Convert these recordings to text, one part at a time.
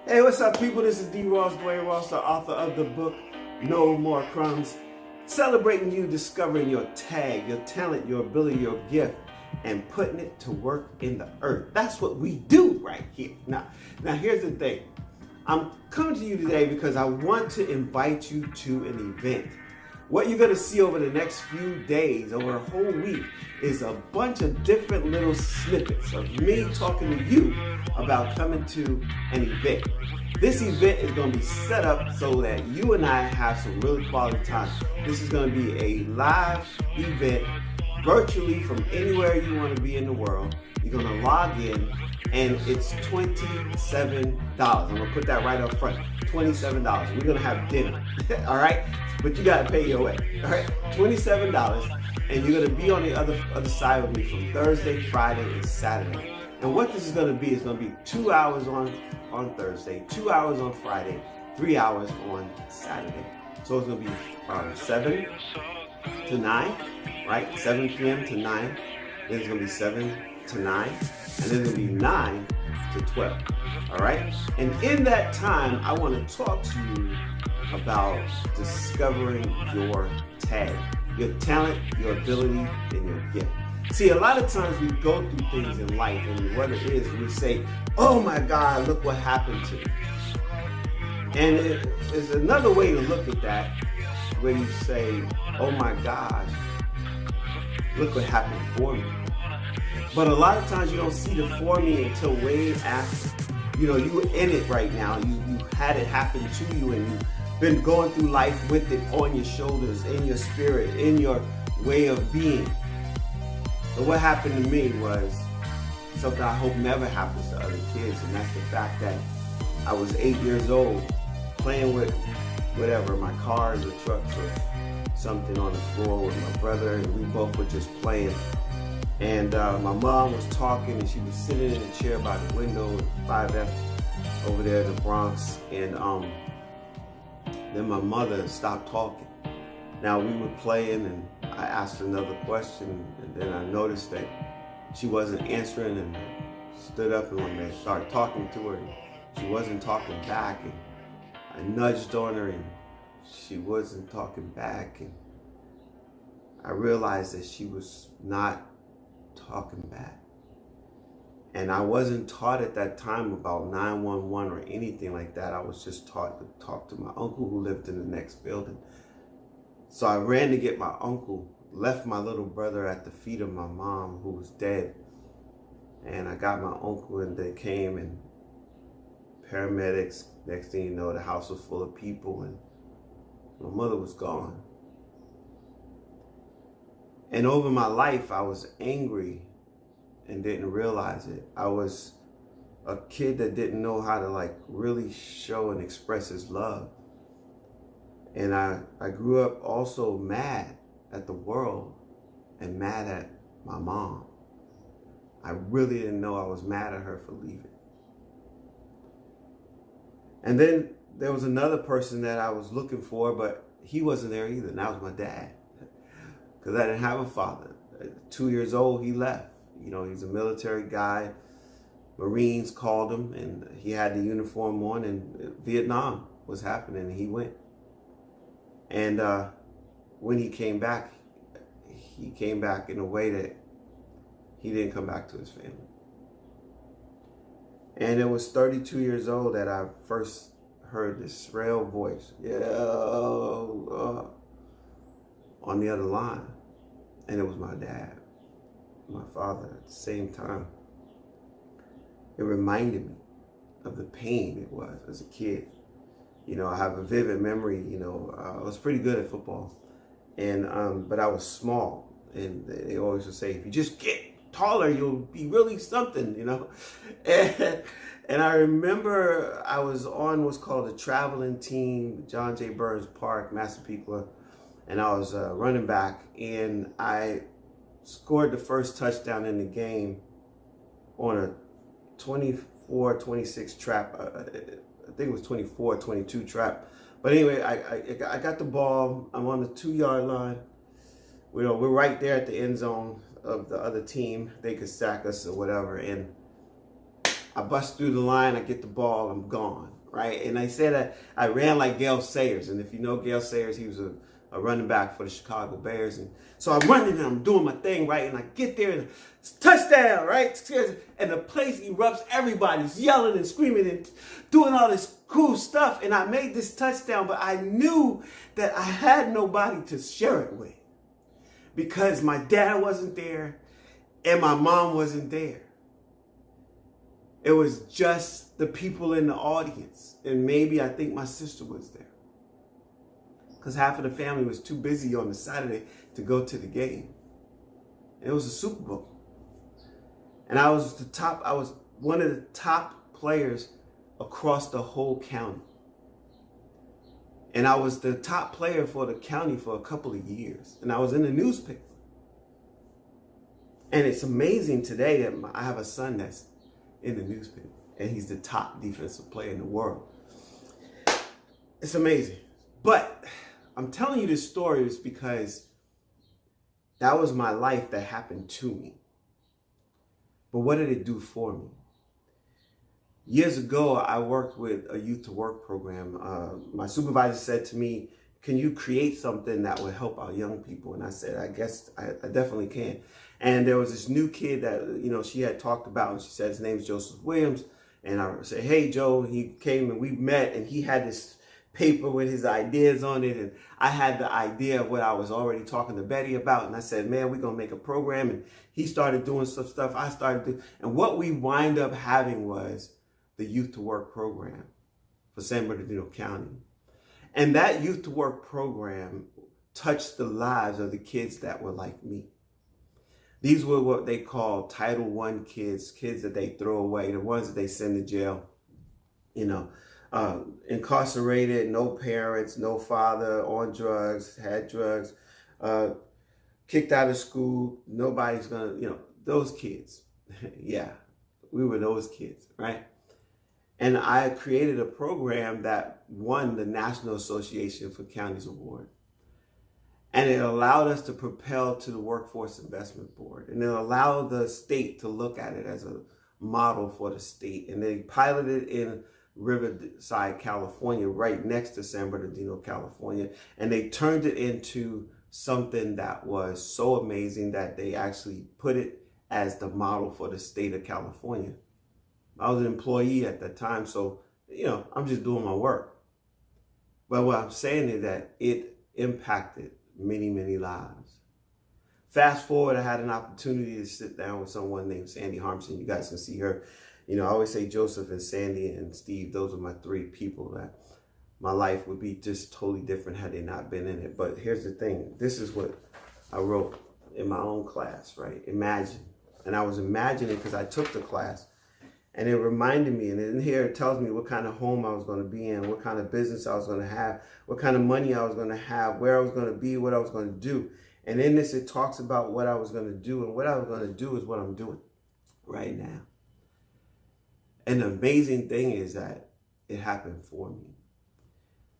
Hey, what's up, people? This is D. Ross, Dwayne Ross, the author of the book No More Crumbs. Celebrating you discovering your tag, your talent, your ability, your gift, and putting it to work in the earth. That's what we do right here. Now here's the thing. I'm coming to you today because I want to invite you to an event. What you're going to see over the next few days, over a whole week, is a bunch of different little snippets of me talking to you about coming to an event. This event is going to be set up so that you and I have some really quality time. This is going to be a live event virtually from anywhere you want to be in the world. You're going to log in and it's $27. I'm going to put that right up front. $27. We're going to have dinner. All right? But you got to pay your way. All right? $27. And you're going to be on the other side with me from Thursday, Friday, and Saturday. And what this is going to be is going to be 2 hours on Thursday, 2 hours on Friday, 3 hours on Saturday. So it's going to be 7 to 9, right? 7 p.m. to 9. Then it's going to be 7 to 9. And then it'll be 9 to 12. All right? And in that time, I want to talk to you about discovering your tag, your talent, your ability, and your gift. See, a lot of times we go through things in life, and what it is, we say, oh my God, look what happened to me. And it is another way to look at that, where you say, oh my gosh, look what happened for me. But a lot of times you don't see the for me until way after. You were in it right now. You had it happen to you, and you've been going through life with it on your shoulders, in your spirit, in your way of being. So what happened to me was something I hope never happens to other kids, and that's the fact that I was 8 years old playing with whatever, my cars or trucks or something on the floor with my brother, and we both were just playing. And my mom was talking, and she was sitting in a chair by the window at 5F over there in the Bronx, and then my mother stopped talking. Now we were playing, and I asked another question, and then I noticed that she wasn't answering, and I stood up and I started talking to her, and she wasn't talking back, and I nudged on her, and she wasn't talking back, and I realized that she was not talking back. And I wasn't taught at that time about 911 or anything like that. I was just taught to talk to my uncle who lived in the next building. So I ran to get my uncle, left my little brother at the feet of my mom who was dead. And I got my uncle, and they came, and paramedics. Next thing you know, the house was full of people, and my mother was gone. And over my life, I was angry and didn't realize it. I was a kid that didn't know how to really show and express his love. And I grew up also mad at the world and mad at my mom. I really didn't know I was mad at her for leaving. And then there was another person that I was looking for, but he wasn't there either, and that was my dad. Because I didn't have a father. At 2 years old, he left. He's a military guy. Marines called him, and he had the uniform on, and Vietnam was happening, and he went. And when he came back in a way that he didn't come back to his family. And it was 32 years old that I first heard this frail voice, on the other line. And it was my dad, my father at the same time. It reminded me of the pain it was as a kid. I have a vivid memory. I was pretty good at football, and but I was small, and they always would say, if you just get taller, you'll be really something, And I remember I was on what's called a traveling team, John J. Burns Park, Massapequa, and I was running back, and I scored the first touchdown in the game on a 24-26 trap. I think it was 24-22 trap. But anyway, I got the ball. I'm on the 2-yard line. We're right there at the end zone of the other team. They could sack us or whatever. And I bust through the line. I get the ball. I'm gone. right? And they said that I ran like Gale Sayers. And if you know Gale Sayers, he was a running back for the Chicago Bears. And so I'm running and I'm doing my thing, right? And I get there and it's touchdown, right? And the place erupts. Everybody's yelling and screaming and doing all this cool stuff. And I made this touchdown, but I knew that I had nobody to share it with because my dad wasn't there and my mom wasn't there. It was just the people in the audience. And maybe I think my sister was there. Because half of the family was too busy on the Saturday to go to the game. And it was a Super Bowl. And I was one of the top players across the whole county. And I was the top player for the county for a couple of years. And I was in the newspaper. And it's amazing today that I have a son that's in the newspaper. And he's the top defensive player in the world. It's amazing. But I'm telling you this story is because that was my life that happened to me. But what did it do for me? Years ago, I worked with a youth to work program. My supervisor said to me, can you create something that would help our young people? And I said, I guess I definitely can. And there was this new kid that, she had talked about, and she said his name is Joseph Williams. And I said, hey, Joe. He came and we met, and he had this paper with his ideas on it. And I had the idea of what I was already talking to Betty about. And I said, man, we're going to make a program. And he started doing some stuff. I started doing, and what we wind up having was the Youth to Work program for San Bernardino County. And that Youth to Work program touched the lives of the kids that were like me. These were what they call Title I kids, kids that they throw away, the ones that they send to jail, incarcerated, no parents, no father, on drugs, had drugs, kicked out of school. Nobody's gonna, those kids. Yeah, we were those kids, right? And I created a program that won the National Association for Counties Award. And it allowed us to propel to the Workforce Investment Board. And it allowed the state to look at it as a model for the state. And they piloted in Riverside, California, right next to San Bernardino, California. And they turned it into something that was so amazing that they actually put it as the model for the state of California. I was an employee at that time, so, I'm just doing my work. But what I'm saying is that it impacted many, many lives. Fast forward, I had an opportunity to sit down with someone named Sandy Harmson. You guys can see her. I always say Joseph and Sandy and Steve, those are my three people that my life would be just totally different had they not been in it. But here's the thing. This is what I wrote in my own class, right? Imagine. And I was imagining because I took the class. And it reminded me, and in here it tells me what kind of home I was going to be in, what kind of business I was going to have, what kind of money I was going to have, where I was going to be, what I was going to do. And in this, it talks about what I was going to do. And what I was going to do is what I'm doing right now. And the amazing thing is that it happened for me.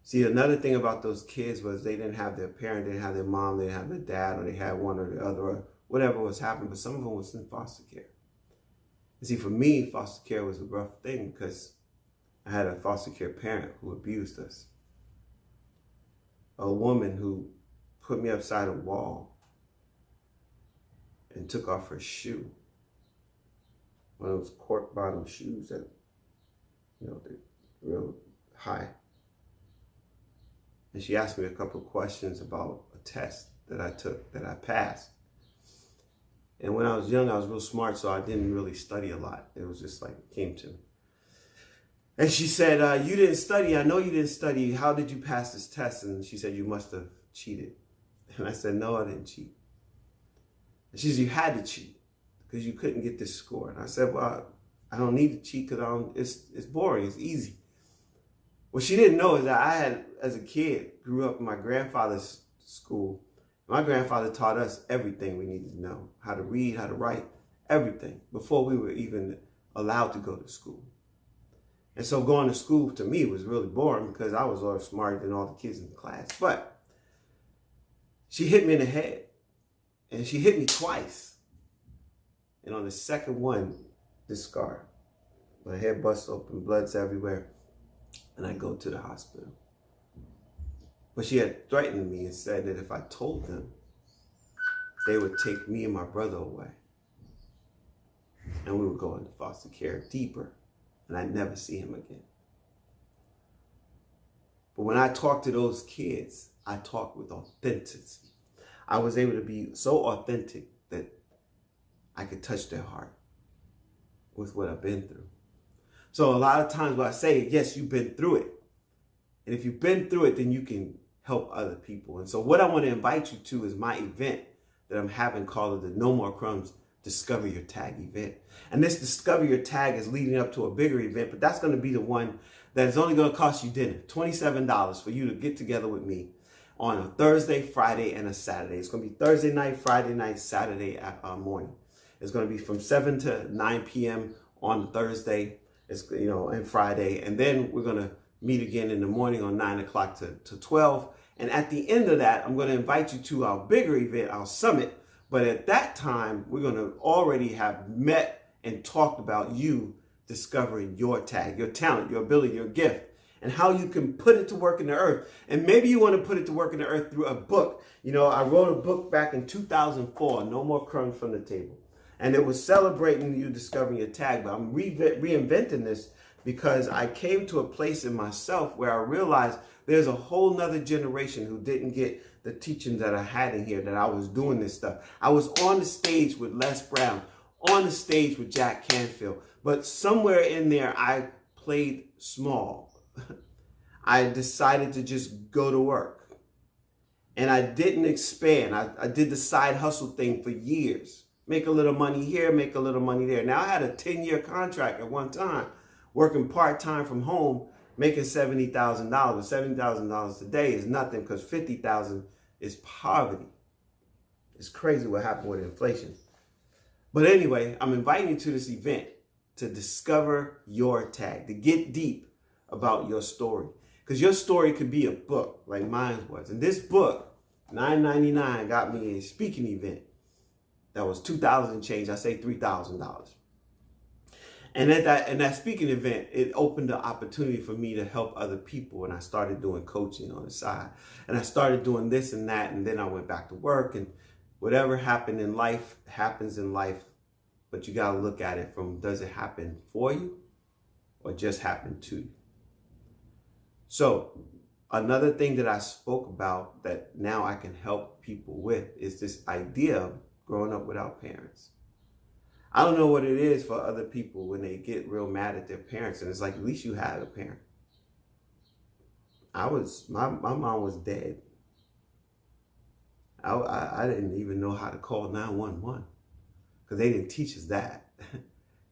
See, another thing about those kids was they didn't have their parent, they didn't have their mom, they didn't have their dad, or they had one or the other, or whatever was happening. But some of them was in foster care. See, for me, foster care was a rough thing because I had a foster care parent who abused us. A woman who put me upside a wall and took off her shoe. One of those cork bottom shoes that, they're real high. And she asked me a couple of questions about a test that I took that I passed. And when I was young, I was real smart, so I didn't really study a lot. It was just like it came to me. And she said, you didn't study. I know you didn't study. How did you pass this test? And she said, you must have cheated. And I said, no, I didn't cheat. And she said, you had to cheat because you couldn't get this score. And I said, well, I don't need to cheat because it's boring. It's easy. What she didn't know is that I had, as a kid, grew up in my grandfather's school. My grandfather taught us everything we needed to know, how to read, how to write, everything, before we were even allowed to go to school. And so going to school to me was really boring because I was a lot smarter than all the kids in the class. But she hit me in the head, and she hit me twice. And on the second one, this scar. My head busted open, blood's everywhere. and I go to the hospital. But she had threatened me and said that if I told them, they would take me and my brother away. And we would go into foster care deeper, and I'd never see him again. But when I talked to those kids, I talked with authenticity. I was able to be so authentic that I could touch their heart with what I've been through. So a lot of times when I say, yes, you've been through it. And if you've been through it, then you can help other people. And so what I want to invite you to is my event that I'm having called the No More Crumbs Discover Your Tag event. And this Discover Your Tag is leading up to a bigger event, but that's going to be the one that is only going to cost you dinner, $27 for you to get together with me on a Thursday, Friday, and a Saturday. It's going to be Thursday night, Friday night, Saturday morning. It's going to be from 7 to 9 p.m. on Thursday, and Friday. And then we're going to meet again in the morning on 9 o'clock to 12. And at the end of that, I'm going to invite you to our bigger event, our summit. But at that time, we're going to already have met and talked about you discovering your tag, your talent, your ability, your gift, and how you can put it to work in the earth. And maybe you want to put it to work in the earth through a book. I wrote a book back in 2004, No More Crumbs from the Table. And it was celebrating you discovering your tag. But I'm reinventing this because I came to a place in myself where I realized there's a whole nother generation who didn't get the teachings that I had in here, that I was doing this stuff. I was on the stage with Les Brown, on the stage with Jack Canfield, but somewhere in there I played small. I decided to just go to work. And I didn't expand. I did the side hustle thing for years. Make a little money here, make a little money there. Now I had a 10-year contract at one time, working part-time from home, making $70,000. $70,000 today is nothing because $50,000 is poverty. It's crazy what happened with inflation. But anyway, I'm inviting you to this event to discover your tag, to get deep about your story. Because your story could be a book like mine was. And this book, $9.99, got me a speaking event that was $2,000 change. I say $3,000. And at that speaking event, it opened the opportunity for me to help other people. And I started doing coaching on the side. And I started doing this and that. And then I went back to work. And whatever happened in life happens in life. But you got to look at it from, does it happen for you or just happen to you? So another thing that I spoke about that now I can help people with is this idea of growing up without parents. I don't know what it is for other people when they get real mad at their parents, and it's like, at least you had a parent. My mom was dead. I didn't even know how to call 911 because they didn't teach us that.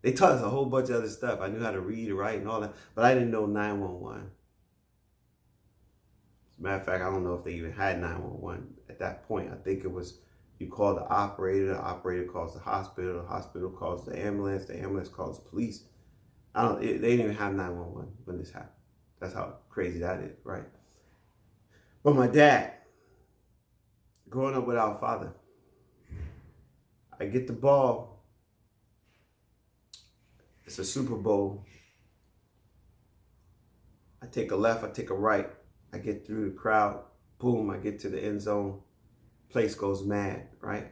They taught us a whole bunch of other stuff. I knew how to read and write and all that, but I didn't know 911. As a matter of fact, I don't know if they even had 911 at that point. I think it was, you call the operator calls the hospital calls the ambulance calls the police. They didn't even have 911 when this happened. That's how crazy that is, right? But my dad, growing up without a father, I get the ball. It's a Super Bowl. I take a left, I take a right. I get through the crowd. Boom, I get to the end zone. Place goes mad, right?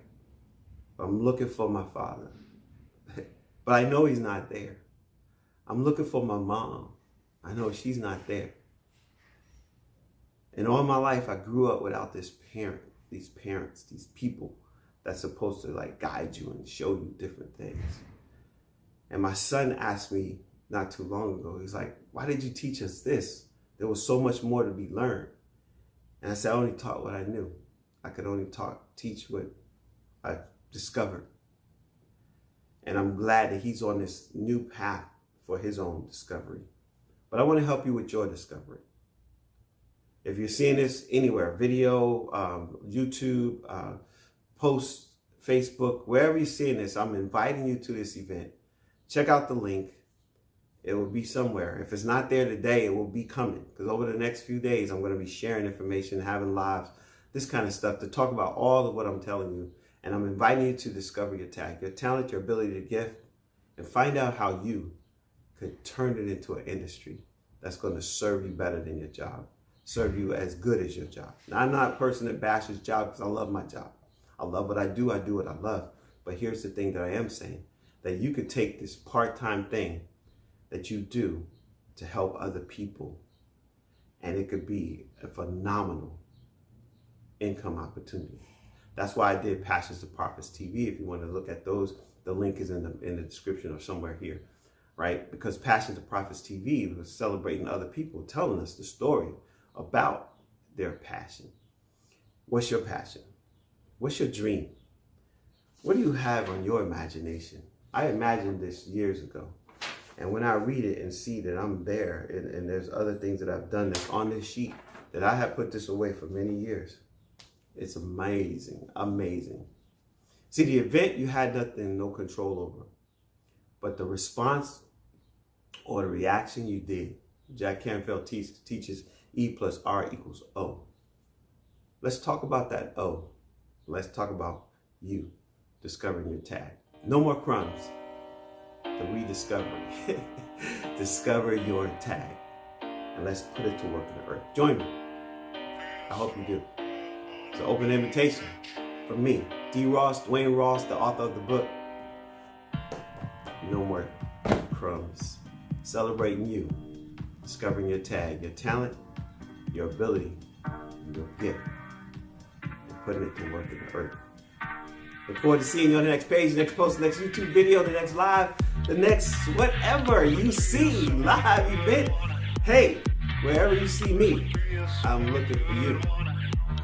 I'm looking for my father. But I know he's not there. I'm looking for my mom. I know she's not there. And all my life, I grew up without these parents, these people that's supposed to like guide you and show you different things. And my son asked me not too long ago, he's like, why did you teach us this? There was so much more to be learned. And I said, I only taught what I knew. I could only teach what I discovered. And I'm glad that he's on this new path for his own discovery. But I want to help you with your discovery. If you're seeing this anywhere, video, YouTube, post, Facebook, wherever you're seeing this, I'm inviting you to this event. Check out the link. It will be somewhere. If it's not there today, it will be coming. Because over the next few days, I'm going to be sharing information, having lives, this kind of stuff to talk about all of what I'm telling you. And I'm inviting you to discover your tag, your talent, your ability to gift, and find out how you could turn it into an industry that's going to serve you better than your job, serve you as good as your job. Now, I'm not a person that bashes job because I love my job. I love what I do what I love. But here's the thing that I am saying, that you could take this part-time thing that you do to help other people, and it could be a phenomenal income opportunity. That's why I did Passions to Profits TV. If you want to look at those, the link is in the description or somewhere here, right? Because Passions to Profits TV was celebrating other people, telling us the story about their passion. What's your passion? What's your dream? What do you have on your imagination? I imagined this years ago. And when I read it and see that I'm there, and there's other things that I've done that's on this sheet, that I have put this away for many years. It's amazing, amazing. See, the event you had nothing, no control over. But the response or the reaction you did. Jack Canfield teaches E plus R equals O. Let's talk about that O. Let's talk about you discovering your tag. No more crumbs. The rediscovery. Discover your tag. And let's put it to work in the earth. Join me. I hope you do. It's an open invitation from me, D. Ross, Dwayne Ross, the author of the book, No More Crumbs. Celebrating you, discovering your tag, your talent, your ability, your gift, and putting it to work in the earth. Look forward to seeing you on the next page, the next post, the next YouTube video, the next live, the next whatever you see, live event. Hey, wherever you see me, I'm looking for you.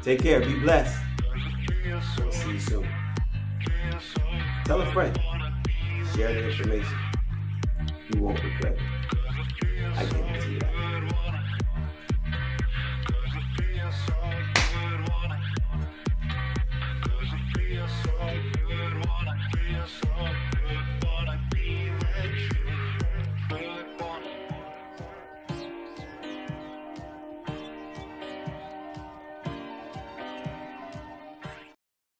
Take care, be blessed. We'll see you soon. Tell a friend. Share the information. You won't regret it. I guarantee you that. So good, wanna be so good, wanna be that true.